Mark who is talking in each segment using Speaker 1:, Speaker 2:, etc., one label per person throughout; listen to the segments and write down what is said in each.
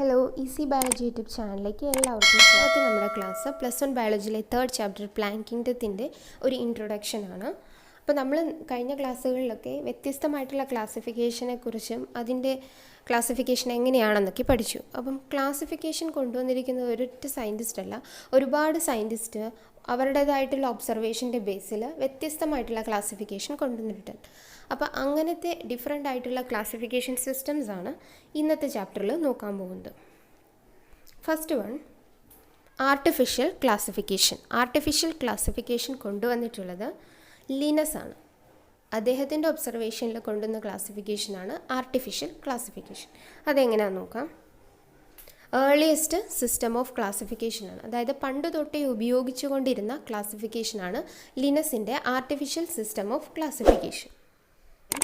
Speaker 1: Hello easy biology YouTube ചാനലിലേക്ക് എല്ലാവർക്കും സ്വാഗതം. നമ്മുടെ ക്ലാസ് +1 ബയോളജിയിലെ 3rd ചാപ്റ്റർ പ്ലാന്റ് കിങ്ഡത്തിൻ്റെ ഒരു ഇൻട്രൊഡക്ഷനാണ്. അപ്പോൾ നമ്മൾ കഴിഞ്ഞ ക്ലാസ്സുകളിലൊക്കെ വ്യത്യസ്തമായിട്ടുള്ള ക്ലാസിഫിക്കേഷനെക്കുറിച്ചും അതിൻ്റെ ക്ലാസിഫിക്കേഷൻ എങ്ങനെയാണെന്നൊക്കെ പഠിച്ചു. അപ്പം ക്ലാസിഫിക്കേഷൻ കൊണ്ടുവന്നിരിക്കുന്നത് ഒരൊറ്റ സയൻറ്റിസ്റ്റ് അല്ല, ഒരുപാട് സയൻറ്റിസ്റ്റ് അവരുടേതായിട്ടുള്ള ഒബ്സർവേഷൻ്റെ ബേസിൽ വ്യത്യസ്തമായിട്ടുള്ള ക്ലാസിഫിക്കേഷൻ കൊണ്ടുവന്നിട്ടുണ്ട്. അപ്പോൾ അങ്ങനത്തെ ഡിഫറെൻ്റ് ആയിട്ടുള്ള ക്ലാസിഫിക്കേഷൻ സിസ്റ്റംസ് ആണ് ഇന്നത്തെ ചാപ്റ്ററിൽ നോക്കാൻ പോകുന്നത്. First one, artificial classification. Artificial classification കൊണ്ടുവന്നിട്ടുള്ളത് ലിനസ് ആണ്. അദ്ദേഹത്തിൻ്റെ ഒബ്സർവേഷനിൽ കൊണ്ടുവന്ന ക്ലാസിഫിക്കേഷനാണ് ആർട്ടിഫിഷ്യൽ ക്ലാസിഫിക്കേഷൻ. അതെങ്ങനെയാണെന്ന് നോക്കാം. ഏർലിയസ്റ്റ് സിസ്റ്റം ഓഫ് ക്ലാസിഫിക്കേഷനാണ്, അതായത് പണ്ട് തൊട്ടേ ഉപയോഗിച്ചുകൊണ്ടിരുന്ന ക്ലാസിഫിക്കേഷനാണ് ലിനസിൻ്റെ artificial system of classification.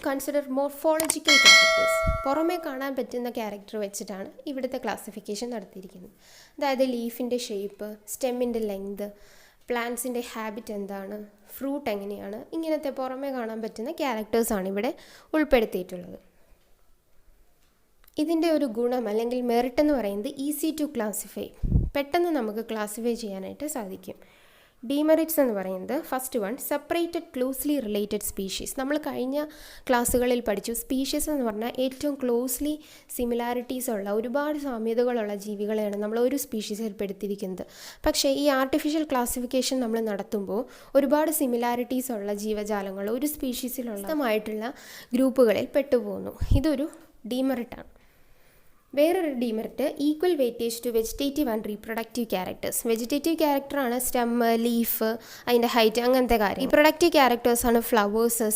Speaker 1: Consider morphological characters. പുറമേ കാണാൻ പറ്റുന്ന ക്യാരക്ടർ വെച്ചിട്ടാണ് ഇവിടുത്തെ ക്ലാസിഫിക്കേഷൻ നടത്തിയിരിക്കുന്നത്. അതായത് ലീഫിൻ്റെ ഷേപ്പ്, സ്റ്റെമ്മിൻ്റെ ലെങ്ത്, പ്ലാന്റ്സിൻ്റെ ഹാബിറ്റ് എന്താണ്, ഫ്രൂട്ട് എങ്ങനെയാണ്, ഇങ്ങനത്തെ പുറമേ കാണാൻ പറ്റുന്ന ക്യാരക്ടേഴ്സാണ് ഇവിടെ ഉൾപ്പെടുത്തിയിട്ടുള്ളത്. ഇതിൻ്റെ ഒരു ഗുണം അല്ലെങ്കിൽ മെറിറ്റ് എന്ന് പറയുന്നത് ഈസി ടു ക്ലാസിഫൈ, പെട്ടെന്ന് നമുക്ക് ക്ലാസിഫൈ ചെയ്യാനായിട്ട് സാധിക്കും. ഡീമെറിറ്റ്സ് എന്ന് പറയുന്നത് first one, separated closely related species. നമ്മൾ കഴിഞ്ഞ ക്ലാസ്സുകളിൽ പഠിച്ചു, സ്പീഷീസ് എന്ന് പറഞ്ഞാൽ ഏറ്റവും ക്ലോസ്ലി സിമിലാരിറ്റീസ് ഉള്ള ഒരുപാട് സാമ്യതകളുള്ള ജീവികളെയാണ് നമ്മൾ ഒരു സ്പീഷീസിൽ പെടുത്തിയിരിക്കുന്നത്. പക്ഷേ ഈ ആർട്ടിഫിഷ്യൽ ക്ലാസിഫിക്കേഷൻ നമ്മൾ നടത്തുമ്പോൾ ഒരുപാട് സിമിലാരിറ്റീസ് ഉള്ള ജീവജാലങ്ങൾ ഒരു സ്പീഷീസിലുള്ളതായിട്ടുള്ള ഗ്രൂപ്പുകളിൽ പെട്ടുപോകുന്നു. ഇതൊരു ഡീമെറിറ്റാണ്. വേറൊരു demerit, equal weightage to vegetative and reproductive characters. വെജിറ്റേറ്റീവ് ക്യാരക്ടറാണ് സ്റ്റെമ്മ്, ലീഫ്, അതിൻ്റെ ഹൈറ്റ്, അങ്ങനത്തെ കാര്യം. റീപ്രൊഡക്റ്റീവ് ക്യാരക്ടേഴ്സാണ് ഫ്ലവേഴ്സ്,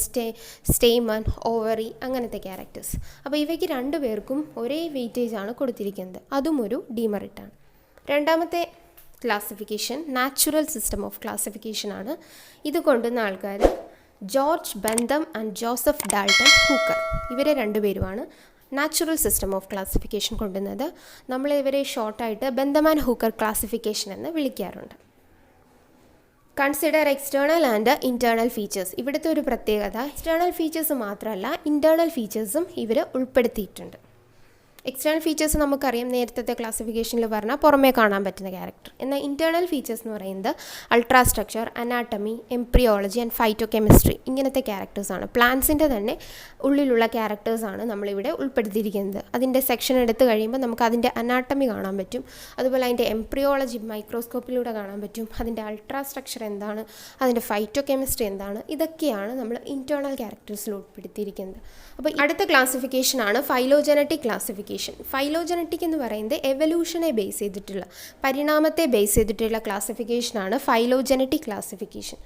Speaker 1: സ്റ്റേമൻ, ഓവറി, അങ്ങനത്തെ ക്യാരക്ടേഴ്സ്. അപ്പോൾ ഇവയ്ക്ക് രണ്ടുപേർക്കും ഒരേ വെയിറ്റേജ് ആണ് കൊടുത്തിരിക്കുന്നത്. അതും ഒരു ഡീമെറിറ്റാണ്. രണ്ടാമത്തെ classification natural system of classification ആണ്. ഇത് കൊണ്ടുവന്ന ആൾക്കാർ George ബെന്തം and Joseph Dalton Hooker. ഇവരെ രണ്ടുപേരുമാണ് നാച്ചുറൽ സിസ്റ്റം ഓഫ് ക്ലാസിഫിക്കേഷൻ കൊണ്ടുവന്നത്. നമ്മൾ ഇവരെ ഷോർട്ടായിട്ട് ബെന്തം ആൻഡ് ഹൂക്കർ ക്ലാസിഫിക്കേഷൻ എന്ന് വിളിക്കാറുണ്ട്. Consider external and internal features. ഇവിടുത്തെ ഒരു പ്രത്യേകത, എക്സ്റ്റേണൽ ഫീച്ചേഴ്സ് മാത്രമല്ല ഇൻറ്റേർണൽ ഫീച്ചേഴ്സും ഇവർ ഉൾപ്പെടുത്തിയിട്ടുണ്ട്. എക്സ്റ്റേണൽ ഫീച്ചേഴ്സ് നമുക്കറിയാം, നേരത്തെ ക്ലാസിഫിക്കേഷനിൽ പറഞ്ഞാൽ പുറമേ കാണാൻ പറ്റുന്ന ക്യാരക്ടർ. എന്നാൽ ഇൻറ്റേർണൽ ഫീച്ചേഴ്സ് എന്ന് പറയുന്നത് ultrastructure, anatomy, embryology and phyto chemistry, ഇങ്ങനത്തെ ക്യാരക്ടേഴ്സാണ്. പ്ലാന്റ്സിൻ്റെ തന്നെ ഉള്ളിലുള്ള ക്യാരക്ടേഴ്സാണ് നമ്മളിവിടെ ഉൾപ്പെടുത്തിയിരിക്കുന്നത്. അതിൻ്റെ സെക്ഷൻ എടുത്ത് കഴിയുമ്പോൾ നമുക്ക് അതിൻ്റെ അനാട്ടമി കാണാൻ പറ്റും, അതുപോലെ അതിൻ്റെ എംബ്രിയോളജി മൈക്രോസ്കോപ്പിലൂടെ കാണാൻ പറ്റും, അതിൻ്റെ അൾട്രാസ്ട്രക്ചർ എന്താണ്, അതിൻ്റെ ഫൈറ്റോ കെമിസ്ട്രി എന്താണ്, ഇതൊക്കെയാണ് നമ്മൾ ഇൻറ്റേർണൽ ക്യാരക്ടേഴ്സിൽ ഉൾപ്പെടുത്തിയിരിക്കുന്നത്. അപ്പോൾ അടുത്ത ക്ലാസിഫിക്കേഷനാണ് ഫൈലോജനറ്റിക് ക്ലാസിഫിക്കേഷൻ. ഫൈലോജനറ്റിക് എന്ന് പറയുന്നത് എവല്യൂഷനെ ബേസ് ചെയ്തിട്ടുള്ള, പരിണാമത്തെ ബേസ് ചെയ്തിട്ടുള്ള ക്ലാസിഫിക്കേഷനാണ് ഫൈലോജനറ്റിക് ക്ലാസിഫിക്കേഷൻ.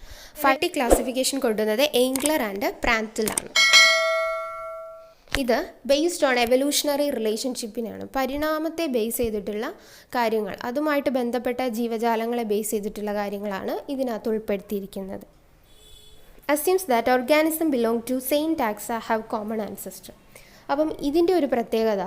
Speaker 1: ഫൈറ്റിക് ക്ലാസിഫിക്കേഷൻ കൊണ്ടുവന്നത് എയ്ഗ്ലർ ആൻഡ് പ്രാൻറ്റിലാണ്. ഇത് ബേസ്ഡ് ഓൺ എവല്യൂഷണറി റിലേഷൻഷിപ്പിനാണ്, പരിണാമത്തെ ബേസ് ചെയ്തിട്ടുള്ള കാര്യങ്ങൾ, അതുമായിട്ട് ബന്ധപ്പെട്ട ജീവജാലങ്ങളെ ബേസ് ചെയ്തിട്ടുള്ള കാര്യങ്ങളാണ് ഇതിനകത്ത് ഉൾപ്പെടുത്തിയിരിക്കുന്നത്. Assumes that organism belong to same taxa have common ancestor. അപ്പം ഇതിൻ്റെ ഒരു പ്രത്യേകത,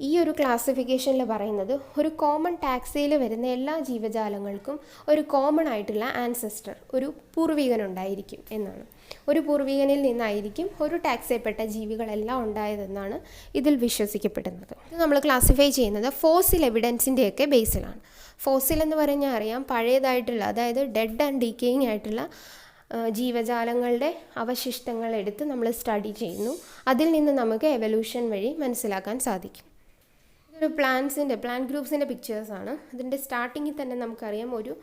Speaker 1: ഈ ഒരു ക്ലാസിഫിക്കേഷനിൽ പറയുന്നത് ഒരു കോമൺ ടാക്സയിൽ വരുന്ന എല്ലാ ജീവജാലങ്ങൾക്കും ഒരു കോമൺ ആയിട്ടുള്ള ആൻസെസ്റ്റർ, ഒരു പൂർവികനുണ്ടായിരിക്കും എന്നാണ്. ഒരു പൂർവികനിൽ നിന്നായിരിക്കും ഒരു ടാക്സയിൽപ്പെട്ട ജീവികളെല്ലാം ഉണ്ടായതെന്നാണ് ഇതിൽ വിശ്വസിക്കപ്പെടുന്നത്. ഇത് നമ്മൾ ക്ലാസിഫൈ ചെയ്യുന്നത് ഫോസിൽ എവിഡൻസിൻ്റെയൊക്കെ ബേസിലാണ്. ഫോസിൽ എന്ന് പറഞ്ഞാൽ അറിയാം, പഴയതായിട്ടുള്ള, അതായത് ഡെഡ് ആൻഡ് ഡീക്കേയിങ് ആയിട്ടുള്ള ജീവജാലങ്ങളുടെ അവശിഷ്ടങ്ങൾ എടുത്ത് നമ്മൾ സ്റ്റഡി ചെയ്യുന്നു. അതിൽ നിന്ന് നമുക്ക് എവല്യൂഷൻ വഴി മനസ്സിലാക്കാൻ സാധിക്കും. ഇതൊരു പ്ലാന്റ് ഗ്രൂപ്പ്സിൻ്റെ പിക്ചേഴ്സാണ്. അതിൻ്റെ സ്റ്റാർട്ടിങ്ങിൽ തന്നെ നമുക്കറിയാം ഒരു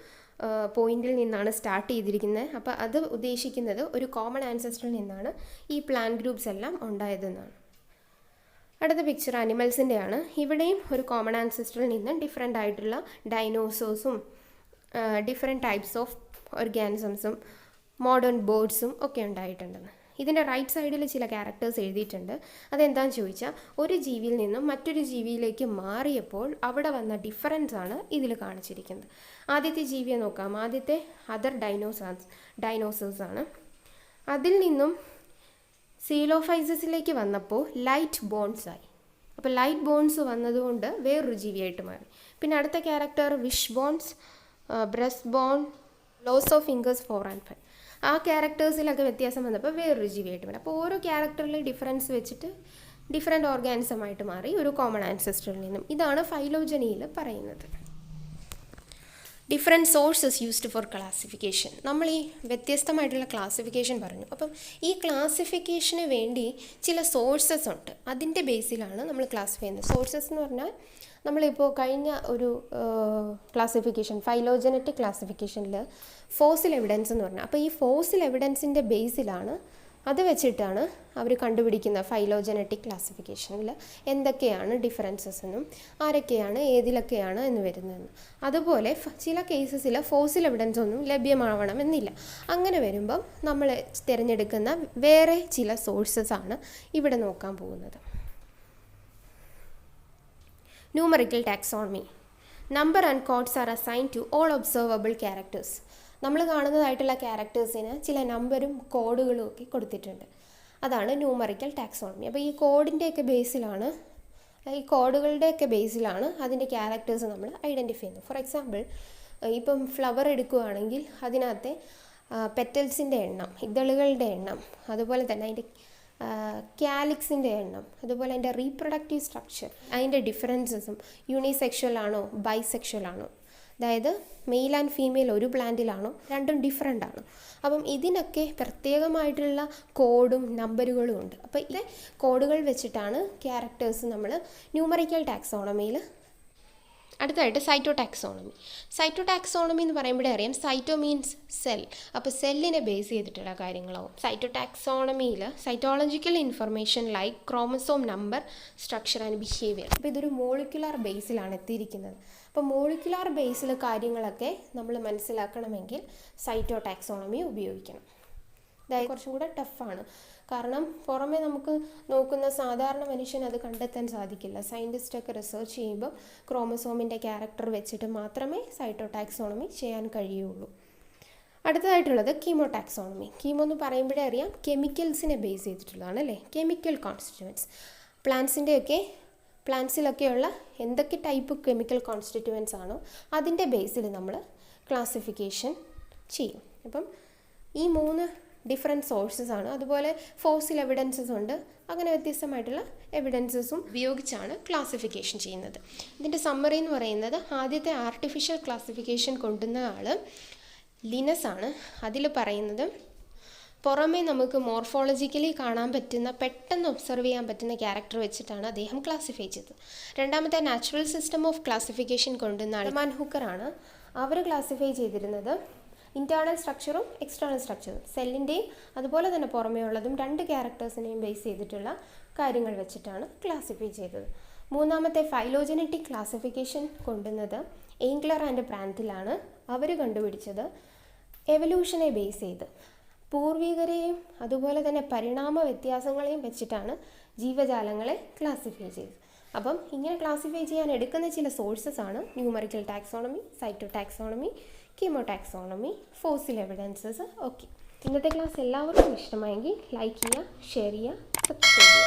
Speaker 1: പോയിന്റിൽ നിന്നാണ് സ്റ്റാർട്ട് ചെയ്തിരിക്കുന്നത്. അപ്പോൾ അത് ഉദ്ദേശിക്കുന്നത് ഒരു കോമൺ ആൻസെസ്റ്ററിൽ നിന്നാണ് ഈ പ്ലാന്റ് ഗ്രൂപ്പ്സ് എല്ലാം ഉണ്ടായതെന്നാണ്. അടുത്ത പിക്ചർ അനിമൽസിൻ്റെയാണ്. ഇവിടെയും ഒരു കോമൺ ആൻസെസ്റ്ററിൽ നിന്ന് ഡിഫറെൻ്റ് ആയിട്ടുള്ള ഡൈനോസോഴ്സും ഡിഫറെൻറ്റ് ടൈപ്സ് ഓഫ് ഓർഗാനിസംസും മോഡേൺ ബേർഡ്സും ഒക്കെ ഉണ്ടായിട്ടുണ്ടെന്ന്. ഇതിൻ്റെ റൈറ്റ് സൈഡിൽ ചില ക്യാരക്ടേഴ്സ് എഴുതിയിട്ടുണ്ട്. അതെന്താണെന്ന് ചോദിച്ചാൽ, ഒരു ജീവിയിൽ നിന്നും മറ്റൊരു ജീവിയിലേക്ക് മാറിയപ്പോൾ അവിടെ വന്ന ഡിഫറൻസ് ആണ് ഇതിൽ കാണിച്ചിരിക്കുന്നത്. ആദ്യത്തെ ജീവിയെ നോക്കാം. ആദ്യത്തെ അതർ ഡൈനോസേഴ്സ് ആണ്. അതിൽ നിന്നും സീലോഫൈസസിലേക്ക് വന്നപ്പോൾ ലൈറ്റ് ബോൺസ് ആയി. അപ്പോൾ ലൈറ്റ് ബോൺസ് വന്നതുകൊണ്ട് വേറൊരു ജീവിയായിട്ട് മാറി. പിന്നെ അടുത്ത character wish bones, breast bone, loss of fingers 4 and 5. ആ ക്യാരക്ടേഴ്സിലൊക്കെ വ്യത്യാസം വന്നപ്പോൾ വേറൊരു ജീവിയായിട്ട് വരും. അപ്പോൾ ഓരോ ക്യാരക്ടറിലെ ഡിഫറൻസ് വെച്ചിട്ട് ഡിഫറെൻറ്റ് ഓർഗാനിസമായിട്ട് മാറി ഒരു കോമൺ ആൻസസ്റ്ററിൽ നിന്നും. ഇതാണ് ഫൈലോജനിയിൽ പറയുന്നത്. Different sources used for classification. നമ്മൾ ഈ വ്യത്യസ്തമായിട്ടുള്ള ക്ലാസിഫിക്കേഷൻ പറഞ്ഞു. അപ്പം ഈ ക്ലാസിഫിക്കേഷന് വേണ്ടി ചില സോഴ്സസ് ഉണ്ട്. അതിൻ്റെ ബേസിലാണ് നമ്മൾ ക്ലാസിഫൈ ചെയ്യുന്നത്. സോഴ്സസ് എന്ന് പറഞ്ഞാൽ നമ്മളിപ്പോൾ കഴിഞ്ഞ ഒരു ക്ലാസിഫിക്കേഷൻ ഫൈലോജനറ്റിക് ക്ലാസിഫിക്കേഷനിൽ ഫോസിൽ എവിഡൻസ് എന്ന് പറഞ്ഞാൽ, അപ്പോൾ ഈ ഫോസിൽ എവിഡൻസിൻ്റെ ബേസിലാണ്, അത് വെച്ചിട്ടാണ് അവർ കണ്ടുപിടിക്കുന്ന ഫൈലോജനറ്റിക് ക്ലാസിഫിക്കേഷനിൽ എന്തൊക്കെയാണ് ഡിഫറൻസസ് എന്നും ആരൊക്കെയാണ് ഏതിലൊക്കെയാണ് എന്ന് വരുന്നതെന്ന്. അതുപോലെ ചില കേസസിൽ ഫോസിൽ എവിഡൻസ് ഒന്നും ലഭ്യമാവണമെന്നില്ല. അങ്ങനെ വരുമ്പം നമ്മൾ തിരഞ്ഞെടുക്കുന്ന വേറെ ചില സോഴ്സസ് ആണ് ഇവിടെ നോക്കാൻ പോകുന്നത്. Numerical taxonomy. Number and codes are assigned to all observable characters. നമ്മൾ കാണുന്നതായിട്ടുള്ള ക്യാരക്ടേഴ്സിന് ചില നമ്പറും കോഡുകളും ഒക്കെ കൊടുത്തിട്ടുണ്ട്. അതാണ് ന്യൂമറിക്കൽ ടാക്സോണമി. അപ്പോൾ ഈ കോഡിൻ്റെയൊക്കെ ബേസിലാണ്, ഈ കോഡുകളുടെയൊക്കെ ബേസിലാണ് അതിൻ്റെ ക്യാരക്ടേഴ്സ് നമ്മൾ ഐഡൻറ്റിഫൈ ചെയ്യുന്നത്. ഫോർ എക്സാമ്പിൾ, ഇപ്പം ഫ്ലവർ എടുക്കുകയാണെങ്കിൽ അതിനകത്തെ പെറ്റൽസിൻ്റെ എണ്ണം, ഇതളുകളുടെ എണ്ണം, അതുപോലെ തന്നെ അതിൻ്റെ കാലിക്സിൻ്റെ എണ്ണം, അതുപോലെ അതിൻ്റെ റീപ്രൊഡക്റ്റീവ് സ്ട്രക്ചർ, അതിൻ്റെ ഡിഫറൻസസും യൂണിസെക്ഷൽ ആണോ ബൈസെക്ഷൽ ആണോ, അതായത് മെയിൽ ആൻഡ് ഫീമെയിൽ ഒരു പ്ലാന്റിലാണോ, രണ്ടും ഡിഫറെൻ്റ് ആണ്. അപ്പം ഇതിനൊക്കെ പ്രത്യേകമായിട്ടുള്ള കോഡും നമ്പറുകളും ഉണ്ട്. അപ്പോൾ ഈ കോഡുകൾ വെച്ചിട്ടാണ് ക്യാരക്ടേഴ്സ് നമ്മൾ ന്യൂമറിക്കൽ ടാക്സോണമിയിൽ. അടുത്തതായിട്ട് സൈറ്റോടാക്സോണമി. സൈറ്റോടാക്സോണമി എന്ന് പറയുമ്പോഴേ അറിയാം, സൈറ്റോ മീൻസ് സെൽ. അപ്പോൾ സെല്ലിനെ ബേസ് ചെയ്തിട്ടുള്ള കാര്യങ്ങളാവും. സൈറ്റോടാക്സോണമിയിൽ cytological information like chromosome number, structure and behaviour. അപ്പോൾ ഇതൊരു മോളിക്കുലാർ ബേസിലാണ് എത്തിയിരിക്കുന്നത്. അപ്പോൾ മോളിക്കുലാർ ബേസിൽ കാര്യങ്ങളൊക്കെ നമ്മൾ മനസ്സിലാക്കണമെങ്കിൽ സൈറ്റോടാക്സോണമി ഉപയോഗിക്കണം. അതായത് കുറച്ചും കൂടെ ടഫാണ്. കാരണം പുറമെ നമുക്ക് നോക്കുന്ന സാധാരണ മനുഷ്യൻ അത് കണ്ടെത്താൻ സാധിക്കില്ല. സയൻറ്റിസ്റ്റൊക്കെ റിസർച്ച് ചെയ്യുമ്പോൾ ക്രോമസോമിൻ്റെ ക്യാരക്ടർ വെച്ചിട്ട് മാത്രമേ സൈറ്റോടാക്സോണമി ചെയ്യാൻ കഴിയുള്ളൂ. അടുത്തതായിട്ടുള്ളത് കീമോടാക്സോണമി. കീമോ എന്ന് പറയുമ്പോഴേ അറിയാം, കെമിക്കൽസിനെ ബേസ് ചെയ്തിട്ടുള്ളതാണ് അല്ലേ. കെമിക്കൽ കോൺസ്റ്റിറ്റ്യുവൻസ്, പ്ലാന്റ്സിലൊക്കെയുള്ള എന്തൊക്കെ ടൈപ്പ് കെമിക്കൽ കോൺസ്റ്റിറ്റ്യുവൻസ് ആണോ അതിൻ്റെ ബേസിൽ നമ്മൾ ക്ലാസിഫിക്കേഷൻ ചെയ്യും. അപ്പം ഈ 3 ഡിഫറെൻറ്റ് സോഴ്സസ് ആണ്. അതുപോലെ ഫോസിൽ എവിഡൻസസ് ഉണ്ട്. അങ്ങനെ വ്യത്യസ്തമായിട്ടുള്ള എവിഡൻസസും ഉപയോഗിച്ചാണ് ക്ലാസിഫിക്കേഷൻ ചെയ്യുന്നത്. ഇതിൻ്റെ സമ്മറി എന്ന് പറയുന്നത്, ആദ്യത്തെ ആർട്ടിഫിഷ്യൽ ക്ലാസിഫിക്കേഷൻ കൊണ്ടുവന്ന ആൾ ലിനസ് ആണ്. അതിൽ പറയുന്നത് പുറമേ നമുക്ക് മോർഫോളജിക്കലി കാണാൻ പറ്റുന്ന, പെട്ടെന്ന് ഒബ്സർവ് ചെയ്യാൻ പറ്റുന്ന ക്യാരക്ടർ വെച്ചിട്ടാണ് അദ്ദേഹം ക്ലാസിഫൈ ചെയ്തത്. രണ്ടാമത്തെ നാച്ചുറൽ സിസ്റ്റം ഓഫ് ക്ലാസിഫിക്കേഷൻ കൊണ്ടുവന്ന ആൾ മാൻ ഹുക്കറാണ്. അവർ ക്ലാസിഫൈ ചെയ്തിരുന്നത് ഇൻറ്റേർണൽ സ്ട്രക്ചറും എക്സ്റ്റേണൽ സ്ട്രക്ചറും, സെല്ലിൻ്റെയും അതുപോലെ തന്നെ പുറമേ ഉള്ളതും 2 ക്യാരക്ടേഴ്സിനെയും ബേസ് ചെയ്തിട്ടുള്ള കാര്യങ്ങൾ വെച്ചിട്ടാണ് ക്ലാസിഫൈ ചെയ്തത്. മൂന്നാമത്തെ ഫൈലോജനറ്റിക് ക്ലാസിഫിക്കേഷൻ കൊണ്ടുവന്നത് എയിംഗ്ലർ ആൻഡ് പ്രാന്തിലാണ്. അവർ കണ്ടുപിടിച്ചത് എവല്യൂഷനെ ബേസ് ചെയ്ത് പൂർവികരെയും അതുപോലെ തന്നെ പരിണാമ വ്യത്യാസങ്ങളെയും വെച്ചിട്ടാണ് ജീവജാലങ്ങളെ ക്ലാസിഫൈ ചെയ്തത്. അപ്പം ഇങ്ങനെ ക്ലാസിഫൈ ചെയ്യാൻ എടുക്കുന്ന ചില സോഴ്സസ് ആണ് numerical taxonomy, cytotaxonomy, chemotaxonomy, fossil evidences. Okay, ഇന്നത്തെ ക്ലാസ് എല്ലാവർക്കും ഇഷ്ടമായെങ്കിൽ ലൈക്ക് ചെയ്യുക, ഷെയർ ചെയ്യുക, സബ്സ്ക്രൈബ് ചെയ്യുക.